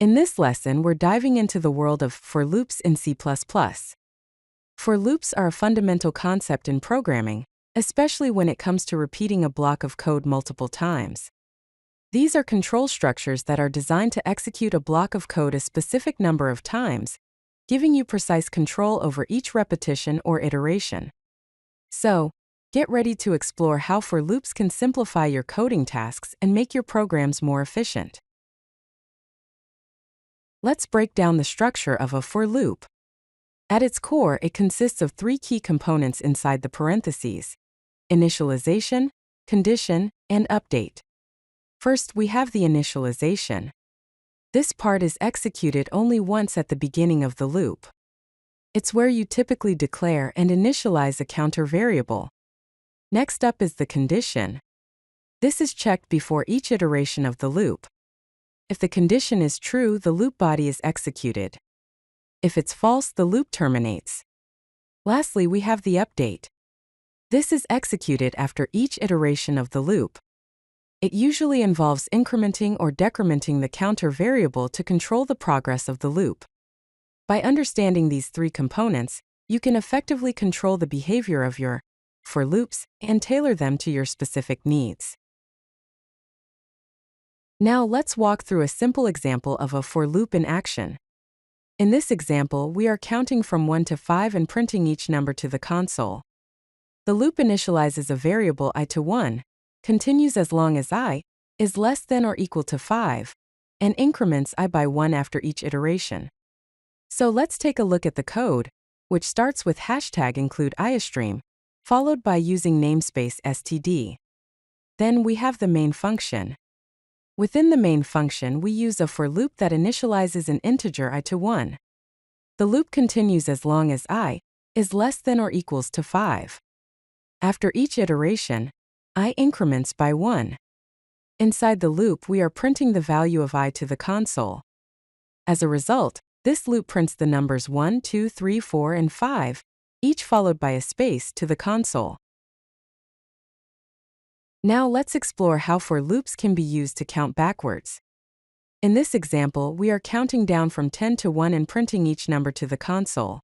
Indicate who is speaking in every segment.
Speaker 1: In this lesson, we're diving into the world of for loops in C++. For loops are a fundamental concept in programming, especially when it comes to repeating a block of code multiple times. These are control structures that are designed to execute a block of code a specific number of times, giving you precise control over each repetition or iteration. So, get ready to explore how for loops can simplify your coding tasks and make your programs more efficient. Let's break down the structure of a for loop. At its core, it consists of three key components inside the parentheses: initialization, condition, and update. First, we have the initialization. This part is executed only once at the beginning of the loop. It's where you typically declare and initialize a counter variable. Next up is the condition. This is checked before each iteration of the loop. If the condition is true, the loop body is executed. If it's false, the loop terminates. Lastly, we have the update. This is executed after each iteration of the loop. It usually involves incrementing or decrementing the counter variable to control the progress of the loop. By understanding these three components, you can effectively control the behavior of your for loops and tailor them to your specific needs. Now let's walk through a simple example of a for loop in action. In this example, we are counting from 1 to 5 and printing each number to the console. The loop initializes a variable I to 1, continues as long as I is less than or equal to 5, and increments I by 1 after each iteration. So let's take a look at the code, which starts with #include iostream, followed by using namespace std. Then we have the main function. Within the main function, we use a for loop that initializes an integer I to 1. The loop continues as long as I is less than or equals to 5. After each iteration, I increments by 1. Inside the loop, we are printing the value of I to the console. As a result, this loop prints the numbers 1, 2, 3, 4, and 5, each followed by a space, to the console. Now let's explore how for loops can be used to count backwards. In this example, we are counting down from 10 to 1 and printing each number to the console.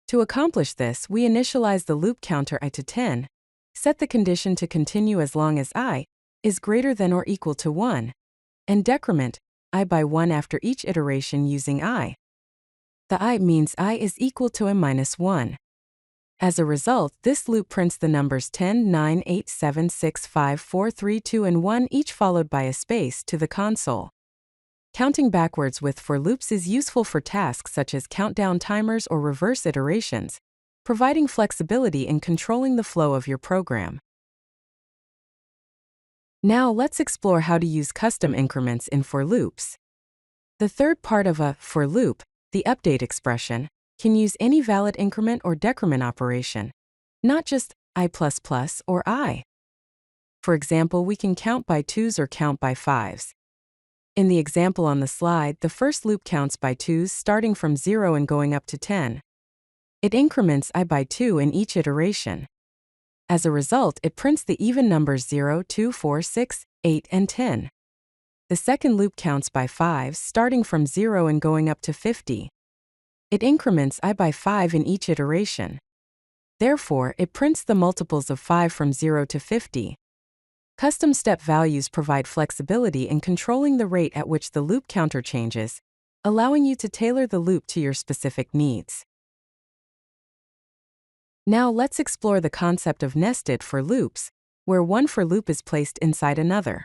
Speaker 1: To accomplish this, we initialize the loop counter I to 10, set the condition to continue as long as I is greater than or equal to 1, and decrement I by 1 after each iteration using I. The I means I is equal to I minus 1. As a result, this loop prints the numbers 10, 9, 8, 7, 6, 5, 4, 3, 2, and 1, each followed by a space, to the console. Counting backwards with for loops is useful for tasks such as countdown timers or reverse iterations, providing flexibility in controlling the flow of your program. Now let's explore how to use custom increments in for loops. The third part of a for loop, the update expression, can use any valid increment or decrement operation, not just I++ or I. For example, we can count by 2s or count by 5s. In the example on the slide, the first loop counts by 2s starting from 0 and going up to 10. It increments I by 2 in each iteration. As a result, it prints the even numbers 0, 2, 4, 6, 8, and 10. The second loop counts by 5s starting from 0 and going up to 50. It increments I by 5 in each iteration. Therefore, it prints the multiples of 5 from 0 to 50. Custom step values provide flexibility in controlling the rate at which the loop counter changes, allowing you to tailor the loop to your specific needs. Now let's explore the concept of nested for loops, where one for loop is placed inside another.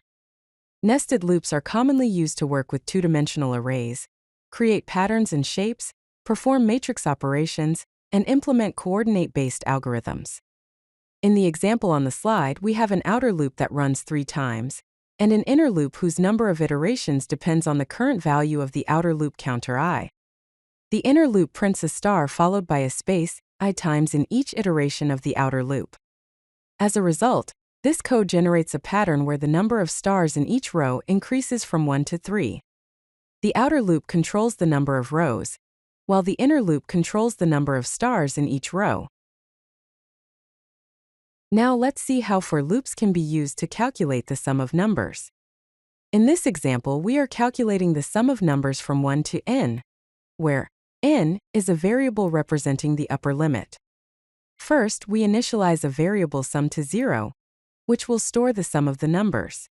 Speaker 1: Nested loops are commonly used to work with two-dimensional arrays, create patterns and shapes, perform matrix operations, and implement coordinate-based algorithms. In the example on the slide, we have an outer loop that runs 3 times, and an inner loop whose number of iterations depends on the current value of the outer loop counter I. The inner loop prints a star followed by a space, I times in each iteration of the outer loop. As a result, this code generates a pattern where the number of stars in each row increases from 1 to 3. The outer loop controls the number of rows, while the inner loop controls the number of stars in each row. Now let's see how for loops can be used to calculate the sum of numbers. In this example, we are calculating the sum of numbers from 1 to n, where n is a variable representing the upper limit. First, we initialize a variable sum to 0, which will store the sum of the numbers.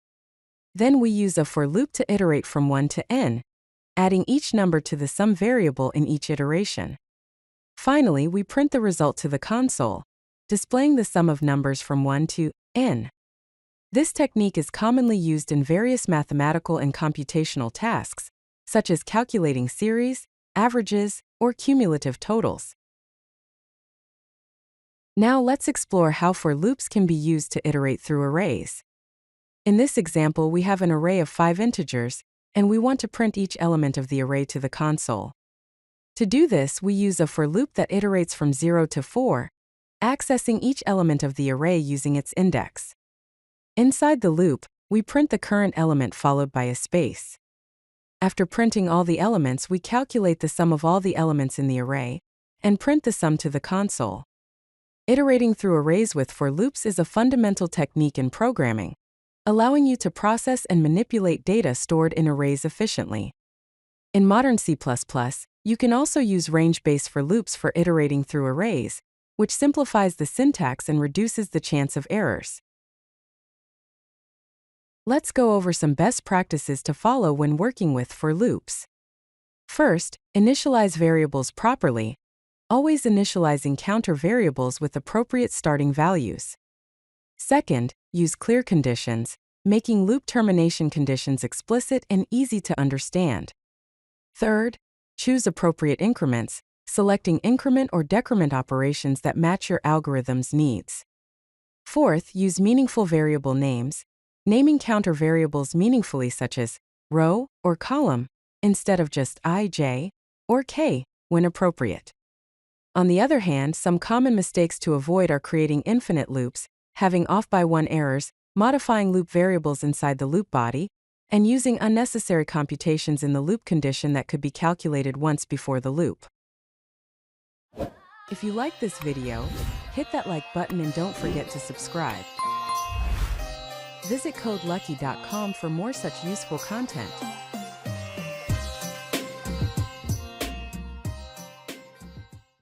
Speaker 1: Then we use a for loop to iterate from 1 to n, adding each number to the sum variable in each iteration. Finally, we print the result to the console, displaying the sum of numbers from 1 to n. This technique is commonly used in various mathematical and computational tasks, such as calculating series, averages, or cumulative totals. Now let's explore how for loops can be used to iterate through arrays. In this example, we have an array of 5 integers, and we want to print each element of the array to the console. To do this, we use a for loop that iterates from 0 to 4, accessing each element of the array using its index. Inside the loop, we print the current element followed by a space. After printing all the elements, we calculate the sum of all the elements in the array, and print the sum to the console. Iterating through arrays with for loops is a fundamental technique in programming, allowing you to process and manipulate data stored in arrays efficiently. In modern C++, you can also use range-based for loops for iterating through arrays, which simplifies the syntax and reduces the chance of errors. Let's go over some best practices to follow when working with for loops. First, initialize variables properly, always initializing counter variables with appropriate starting values. Second, use clear conditions, making loop termination conditions explicit and easy to understand. Third, choose appropriate increments, selecting increment or decrement operations that match your algorithm's needs. Fourth, use meaningful variable names, naming counter variables meaningfully such as row or column, instead of just I, j, or k when appropriate. On the other hand, some common mistakes to avoid are creating infinite loops, having off-by-one errors, modifying loop variables inside the loop body, and using unnecessary computations in the loop condition that could be calculated once before the loop. If you like this video, hit that like button and don't forget to subscribe. Visit codelucky.com for more such useful content.